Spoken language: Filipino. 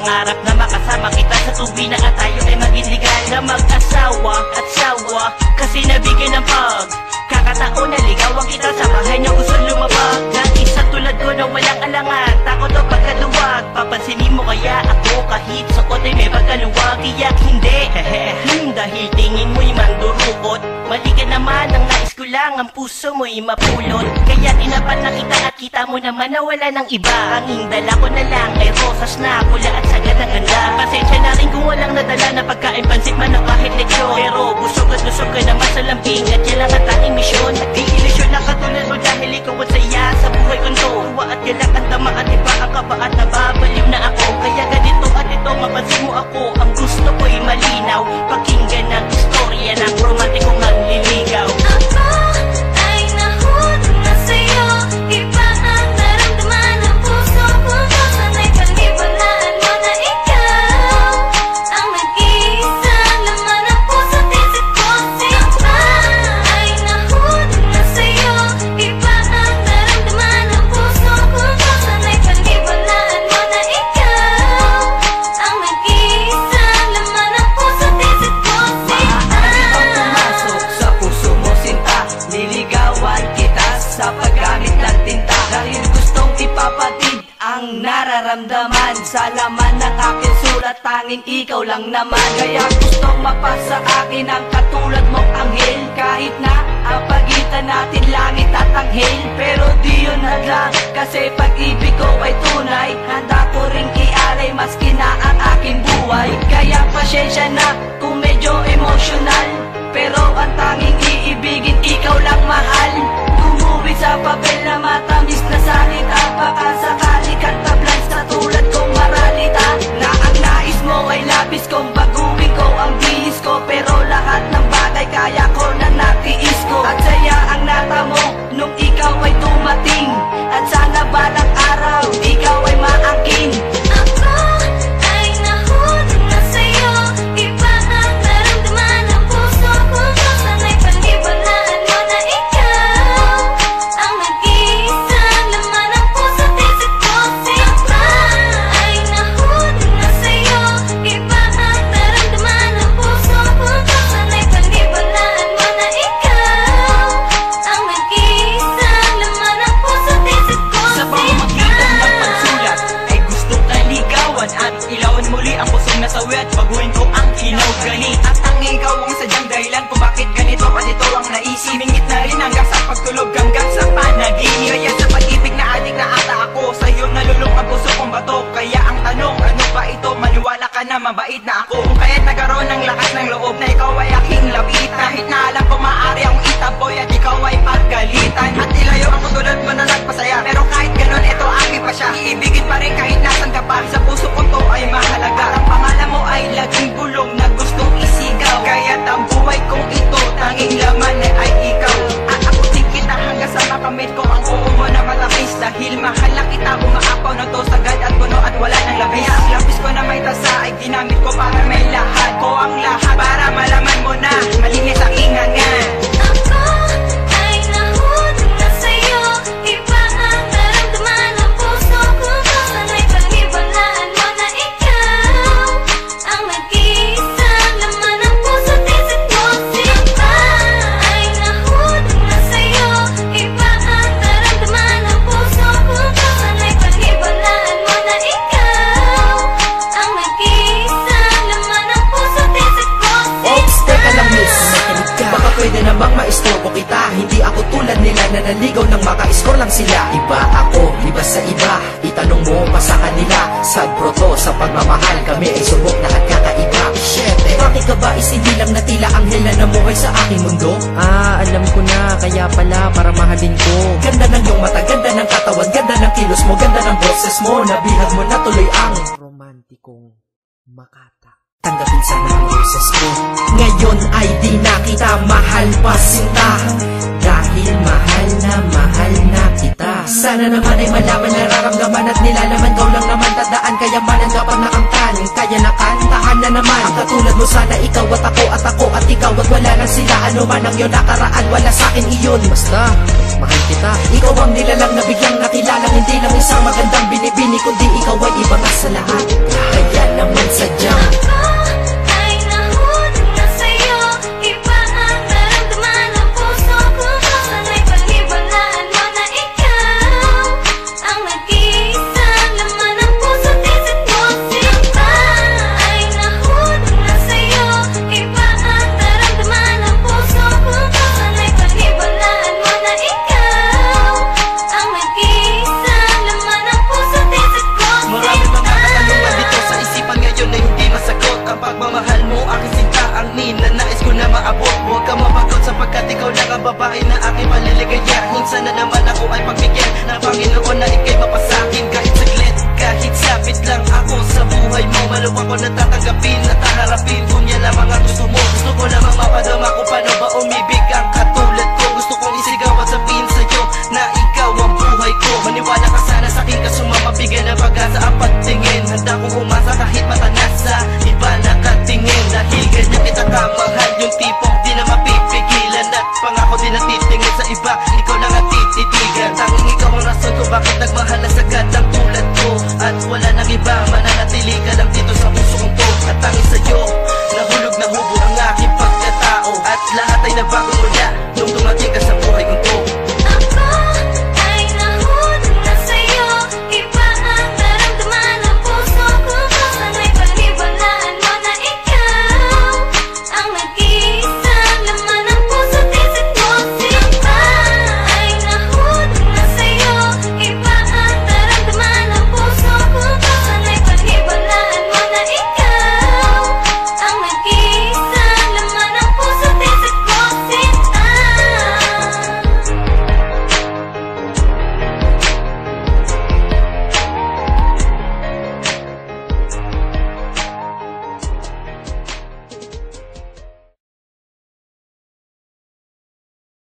pangarap na makasama kita sa tuwi na at tayo ay maging legal na mag-asawa at sawa. Kasi nabigyan ng kakataon na ligawan kita sa bahay na gusto lumabag. Ng isa tulad ko na walang alangan, takot o pagkaluwag. Papansinin mo kaya ako kahit suot ay may pagkaluwag. Tiyak hindi, dahil tingin mo'y mandurukot. Mali ka naman, ang nais ko lang ang puso mo'y mapulot. Kaya tinapat na kita at kita mo naman na wala ng iba. Ang dala ko na lang ay rosas na pula at sagad ang ganda. Pasensya na rin kung walang nadala na pagkain, pansit man o kahit leksyon. Pero busog at lusog ka naman sa lambing at yan lang ang tanging misyon. Di ilusyon na katulad mo dahil ikaw at saya sa buhay kong to. Tuwa at galak ang tama at iba ang kaba at nababaliw na ako. Kaya ganito at ito mapansin mo ako. Ang gusto ko'y malinaw, pakinggan ang istorya ng romantikong manliligaw. Nararamdaman sa laman ng aking sulat, tanging ikaw lang naman. Kaya gustong mapasa akin ang katulad mong anghel. Kahit na ang pagitan natin langit at anghel, pero di yun hadlang, kasi pag-ibig ko ay tunay. Handa ko ring ialay maski na ang aking buhay. Kaya pasensya na kung medyo emotional, pero ang tanging iibigin ikaw lang mahal. Gumuwi sa papel na matamis na salita, baka sakali kang tablans na tulad kong maralita. Na ang nais mo ay labis kong baguhin ko ang bihis ko, pero lahat ng bagay kaya ko na natiis ko. At saya ang natamo nung ikaw ay dumating, at sana balang araw ikaw ay maangkin. Baguhin ko ang kinaugali at ang ikaw ang sadyang dahilan kung bakit ganito at ito ang naisip. Mingit na rin hanggang sa pagtulog, hanggang sa panaginip. Kaya sa pag-ibig na adik na ata ako, sa'yo nalulong ang puso kong bato. Kaya ang tanong, ano ba ito? Maniwala ka na mabait na ako. Kung kaya't nagkaroon ng lakas ng loob na ikaw ay aking lapit. Kahit na alam ko maaari akong itaboy at ikaw ay pagkalitan, at ilayo ang tulad mo na nagpasaya. Pero kahit ganun, ito aking pa siya. Iibigin pa rin kahit nasan ka pa. Sa puso ko to ay mahalaga. Ang pangalan mo ay laging bulong na gustong isigaw. Kaya't ang buhay kong ito, tanging laman ay ikaw. At ako din kita hanggang sa makamit ko ang oo mo na matamis. Dahil mahal na kita, umaapaw na to sagad at puno at wala ng labis. Kaya ang lapis ko na may tasa ay ginamit ko para may lahat ko ang lahat, para malaman mo na malinis ang ingangan. Pwede namang maistorbo kita, hindi ako tulad nila na naligaw ng maka-score lang sila. Iba ako, iba sa iba, itanong mo pa sa kanila. Sagpro to sa pagmamahal, kami ay subok na at kakaiba. Bakit ka ba is hindi lang na tila anghel na namuhay sa aking mundo? Alam ko na, kaya pala para mahalin ko. Ganda ng iyong mata, ganda ng katawan, ganda ng kilos mo, ganda ng boses mo. Nabihag mo na tuloy ang romantikong Makata. Tanggapin sana ang boses ko. Ngayon ay di na kita mahal pa sinta, dahil mahal na kita. Sana naman ay malaman, nararamdaman at nilalaman. Kau lang naman tandaan, kayamanan kapag nakamtan. Kaya nakantahan na naman ang katulad mo. Sana ikaw at ako at ikaw at wala lang sila. Ano man ang iyong nakaraan, wala sa'kin iyon. Basta, mahal kita. Ikaw ang nilalang na biglang nakilalang, hindi lang isang magandang binibini, kundi ikaw ay iba nga sa lahat. Kaya Pumalo ako na tatanggapin at haharapin kung yan lamang ang gusto mo. Gusto ko lamang mapadama kung paano ba umibig ang katulad ko. Gusto kong isigaw at sabihin sa'yo na ikaw ang buhay ko. Maniwala ka sana sa'kin ka sumamabigay ng pag-asa ang pagtingin. Handa kong umasa kahit mata nasa iba nakatingin. Dahil ganyan kita kamahal, yung tipong di na mapipigilan. At pangako di na titingin sa iba, ikaw lang ang tititigan. Tanging ikaw ang rason ko bakit nagmahal na sagad ang tulad ko. At wala nang iba, mananatili ka lang dito